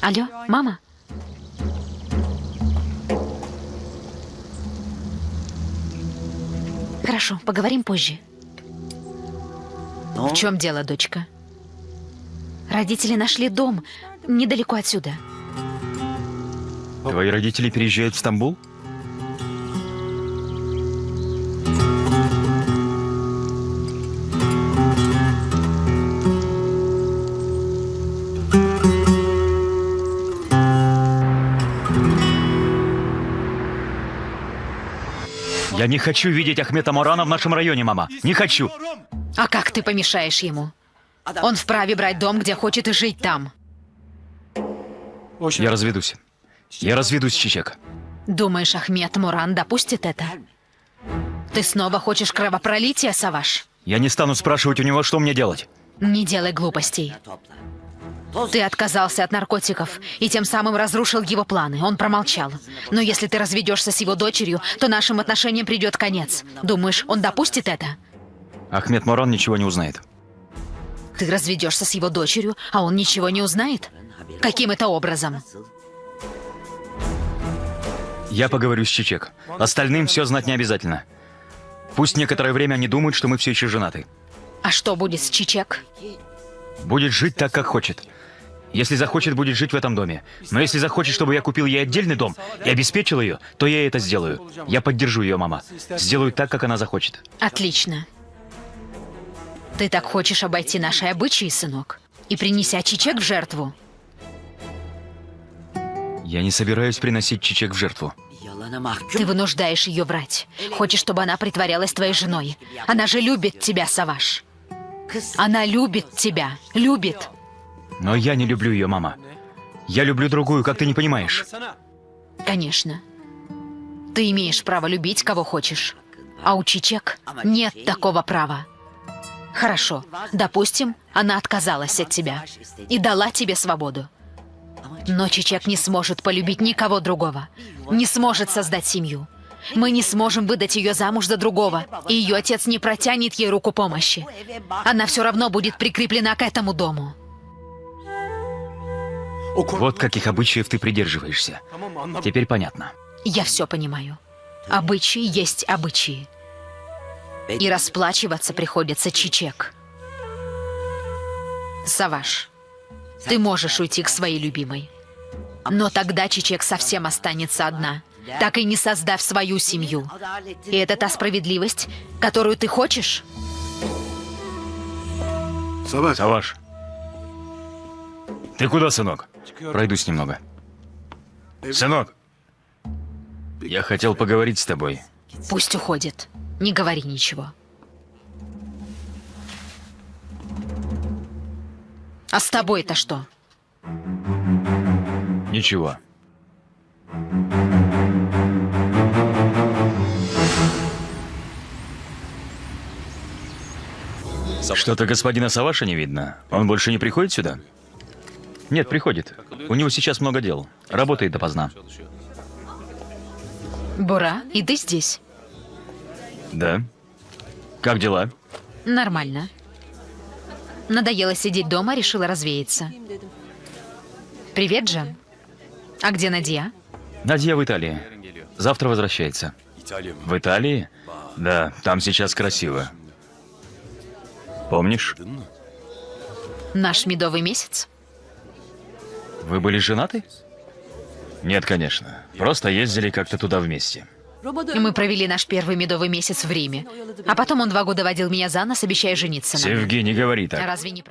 Алло, мама? Хорошо, поговорим позже. В чем дело, дочка? Родители нашли дом недалеко отсюда. Твои родители переезжают в Стамбул? Я не хочу видеть Ахмета Морана в нашем районе, мама. Не хочу. А как ты помешаешь ему? Он вправе брать дом, где хочет, и жить там. Я разведусь. Я разведусь, Чичек. Думаешь, Ахмет Моран допустит это? Ты снова хочешь кровопролития, Саваш? Я не стану спрашивать у него, что мне делать. Не делай глупостей. Ты отказался от наркотиков и тем самым разрушил его планы. Он промолчал. Но если ты разведешься с его дочерью, то нашим отношениям придет конец. Думаешь, он допустит это? Ахмет Моран ничего не узнает. Ты разведешься с его дочерью, а он ничего не узнает? Каким это образом? Я поговорю с Чичек. Остальным все знать не обязательно. Пусть некоторое время они думают, что мы все еще женаты. А что будет с Чичек? Будет жить так, как хочет. Если захочет, будет жить в этом доме. Но если захочет, чтобы я купил ей отдельный дом и обеспечил ее, то я это сделаю. Я поддержу ее, мама. Сделаю так, как она захочет. Отлично. Ты так хочешь обойти наши обычаи, сынок? И принеся Чичек в жертву? Я не собираюсь приносить Чичек в жертву. Ты вынуждаешь ее врать. Хочешь, чтобы она притворялась твоей женой. Она же любит тебя, Саваш. Она любит тебя. Любит. Но я не люблю ее, мама. Я люблю другую, как ты не понимаешь. Конечно. Ты имеешь право любить, кого хочешь. А у Чичек нет такого права. Хорошо. Допустим, она отказалась от тебя и дала тебе свободу. Но Чичек не сможет полюбить никого другого. Не сможет создать семью. Мы не сможем выдать ее замуж за другого, и ее отец не протянет ей руку помощи. Она все равно будет прикреплена к этому дому. Вот каких обычаев ты придерживаешься. Теперь понятно. Я все понимаю. Обычаи есть обычаи. И расплачиваться приходится Чичек. Саваш, ты можешь уйти к своей любимой. Но тогда Чичек совсем останется одна, так и не создав свою семью. И это та справедливость, которую ты хочешь? Саваш. Ты куда, сынок? Пройдусь немного. Сынок. Я хотел поговорить с тобой. Пусть уходит. Не говори ничего. А с тобой-то что? Ничего. Что-то господина Саваша не видно. Он больше не приходит сюда? Нет, приходит. У него сейчас много дел. Работает допоздна. Бура, и ты здесь? Да. Как дела? Нормально. Надоело сидеть дома, решила развеяться. Привет, Джем. А где Надя? Надя в Италии. Завтра возвращается. В Италии? Да, там сейчас красиво. Помнишь? Наш медовый месяц? Вы были женаты? Нет, конечно. Просто ездили как-то туда вместе. И мы провели наш первый медовый месяц в Риме. А потом он 2 года водил меня за нос, обещая жениться на мне. Севги, не говори так. Разве не правда?